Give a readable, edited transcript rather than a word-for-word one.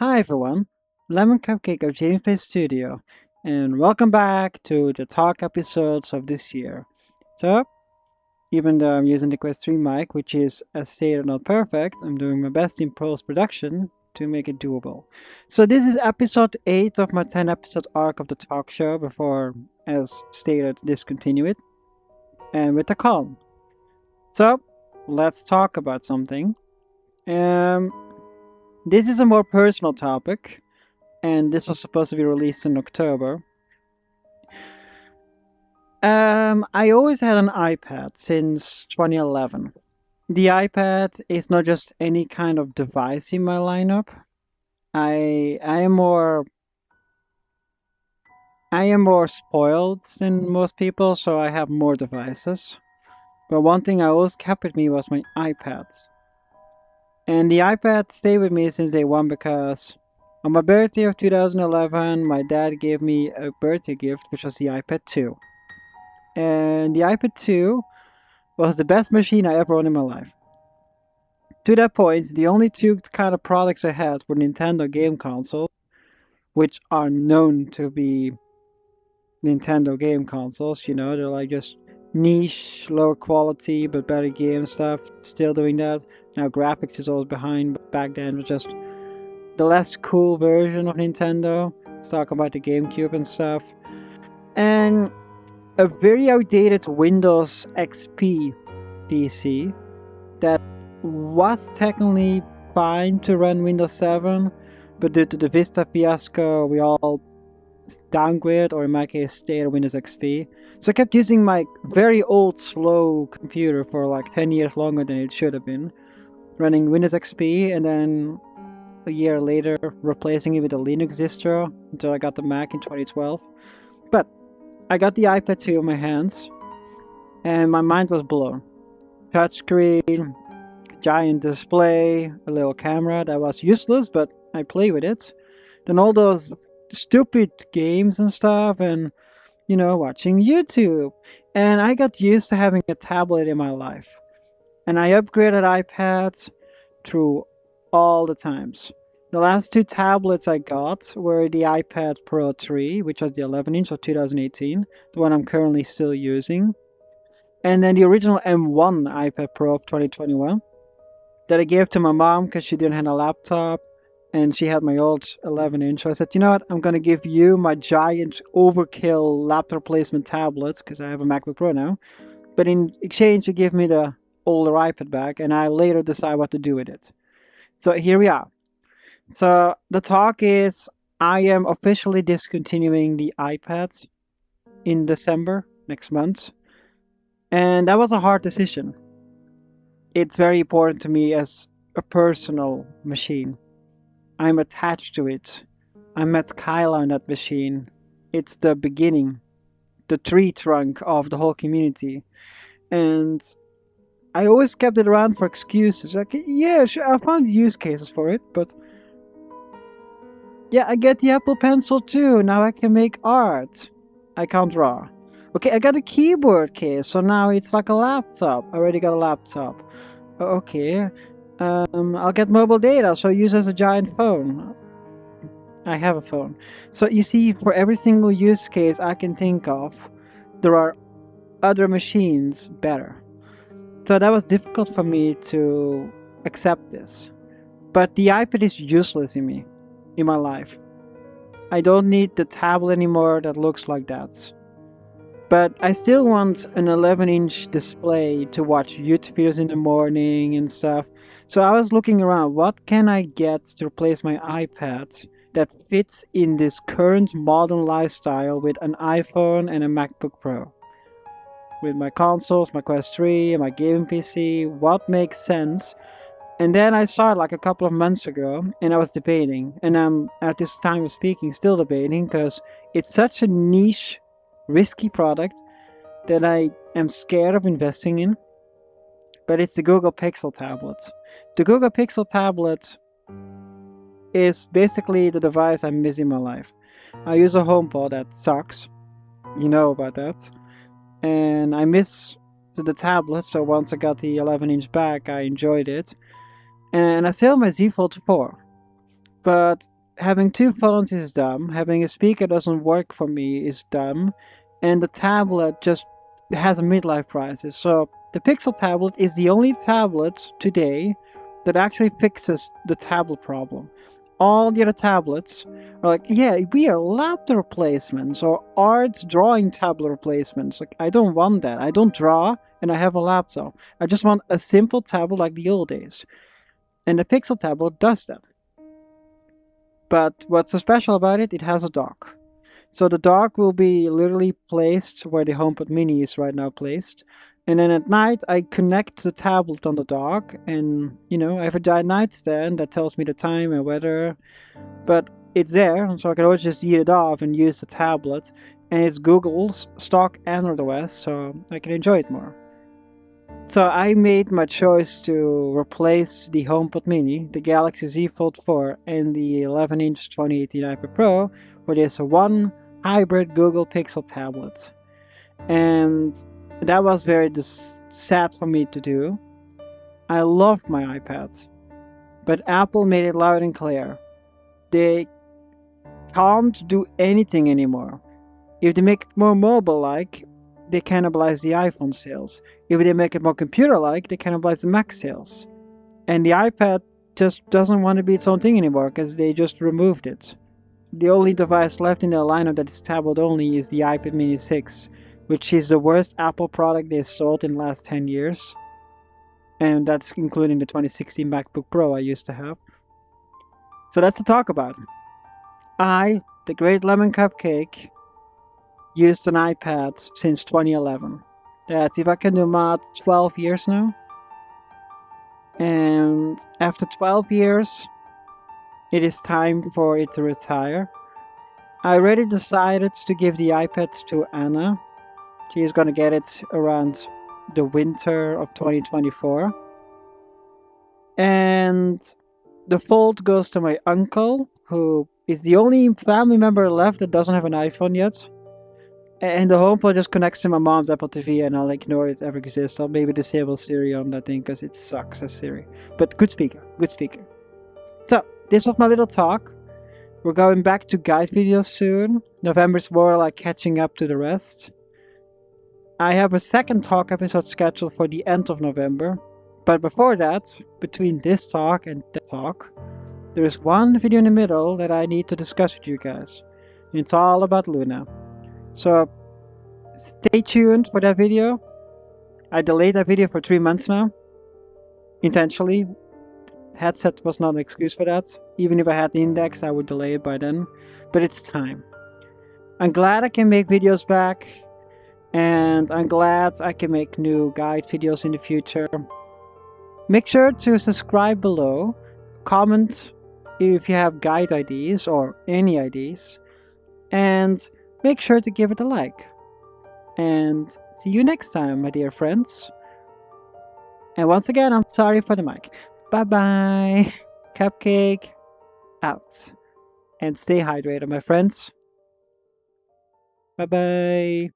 Hi everyone, LemonCupcake of James Bay Studio, and welcome back to the talk episodes of this year. So, even though I'm using the Quest 3 mic, which is as stated not perfect, I'm doing my best in post production to make it doable. So, this is episode 8 of my 10 episode arc of the talk show before, as stated, discontinue it, and with a calm. So, let's talk about something. Um, this is a more personal topic, and this was supposed to be released in October. I always had an iPad since 2011. The iPad is not just any kind of device in my lineup. I am more spoiled than most people, so I have more devices. But one thing I always kept with me was my iPad. And the iPad stayed with me since day one because on my birthday of 2011, my dad gave me a birthday gift, which was the iPad 2. And the iPad 2 was the best machine I ever owned in my life. To that point, the only two kind of products I had were Nintendo game consoles, which are known to be Nintendo game consoles. You know, they're like just niche, lower quality, but better game stuff. Still doing that. Now graphics is always behind, but back then it was just the less cool version of Nintendo. Let's talk about the GameCube and stuff. And a very outdated Windows XP PC that was technically fine to run Windows 7, but due to the Vista fiasco, we all downgraded, or in my case, stayed at Windows XP. So I kept using my very old, slow computer for like 10 years longer than it should have been, running Windows XP, and then a year later replacing it with a Linux distro until I got the Mac in 2012. But I got the iPad 2 in my hands, and my mind was blown. Touchscreen, giant display, a little camera that was useless, but I play with it. Then all those stupid games and stuff, and watching YouTube. And I got used to having a tablet in my life. And I upgraded iPads through all the times. The last two tablets I got were the iPad Pro 3, which was the 11 inch of 2018, the one I'm currently still using. And then the original M1 iPad Pro of 2021 that I gave to my mom because she didn't have a laptop and she had my old 11 inch. So I said, you know what, I'm going to give you my giant overkill laptop replacement tablet because I have a MacBook Pro now. But in exchange, you give me the older iPad back and I later decide what to do with it. So here we are. So the talk is I am officially discontinuing the iPads in December next month. And that was a hard decision. It's very important to me as a personal machine. I'm attached to it. I met Kayla on that machine. It's the beginning, the tree trunk of the whole community. And I always kept it around for excuses. Like, yeah, sure, I found use cases for it, but yeah, I get the Apple Pencil too. Now I can make art. I can't draw. Okay, I got a keyboard case, so now it's like a laptop. I already got a laptop. Okay, I'll get mobile data, so I use as a giant phone. I have a phone. So you see, for every single use case I can think of, there are other machines better. So that was difficult for me to accept this. But the iPad is useless in my life. I don't need the tablet anymore that looks like that. But I still want an 11-inch display to watch YouTube videos in the morning and stuff. So I was looking around, what can I get to replace my iPad that fits in this current modern lifestyle with an iPhone and a MacBook Pro? With my consoles, my Quest 3, and my gaming PC, what makes sense? And then I saw it like a couple of months ago, and I was debating. And I'm, at this time of speaking, still debating, because it's such a niche, risky product that I am scared of investing in. But it's the Google Pixel tablet. The Google Pixel tablet is basically the device I miss in my life. I use a HomePod that sucks. You know about that. And I miss the tablet, so once I got the 11-inch back, I enjoyed it. And I still have my Z Fold 4. But having two phones is dumb. Having a speaker doesn't work for me is dumb. And the tablet just has a midlife crisis. So the Pixel tablet is the only tablet today that actually fixes the tablet problem. All the other tablets are like, yeah, we are laptop replacements or art drawing tablet replacements. Like, I don't want that. I don't draw and I have a laptop. I just want a simple tablet like the old days. And the Pixel tablet does that. But what's so special about it? It has a dock. So the dock will be literally placed where the HomePod Mini is right now placed. And then at night, I connect the tablet on the dock, and I have a giant nightstand that tells me the time and weather. But it's there, so I can always just eat it off and use the tablet. And it's Google's stock Android OS, so I can enjoy it more. So I made my choice to replace the HomePod Mini, the Galaxy Z Fold 4, and the 11-inch 2018 iPad Pro for this one hybrid Google Pixel tablet. And that was very sad for me to do. I love my iPad, but Apple made it loud and clear. They can't do anything anymore. If they make it more mobile-like, they cannibalize the iPhone sales. If they make it more computer-like, they cannibalize the Mac sales. And the iPad just doesn't want to be its own thing anymore because they just removed it. The only device left in their lineup that is tablet only is the iPad Mini 6, which is the worst Apple product they sold in the last 10 years. And that's including the 2016 MacBook Pro I used to have. So that's to talk about. I, the great LemonCupcake, used an iPad since 2011. That's, if I can do math, 12 years now. And after 12 years, it is time for it to retire. I already decided to give the iPad to Anna. She is going to get it around the winter of 2024. And the Fold goes to my uncle, who is the only family member left that doesn't have an iPhone yet. And the HomePod just connects to my mom's Apple TV, and I'll ignore it ever exists. I'll maybe disable Siri on that thing because it sucks as Siri. But good speaker, good speaker. So, this was my little talk. We're going back to guide videos soon. November's more like catching up to the rest. I have a second talk episode scheduled for the end of November. But before that, between this talk and that talk, there is one video in the middle that I need to discuss with you guys. It's all about Luna. So, stay tuned for that video. I delayed that video for 3 months now. Intentionally. Headset was not an excuse for that. Even if I had the index, I would delay it by then. But it's time. I'm glad I can make videos back. And I'm glad I can make new guide videos in the future. Make sure to subscribe below. Comment if you have guide ideas or any ideas. And make sure to give it a like. And see you next time, my dear friends. And once again, I'm sorry for the mic. Bye-bye. Cupcake out. And stay hydrated, my friends. Bye-bye.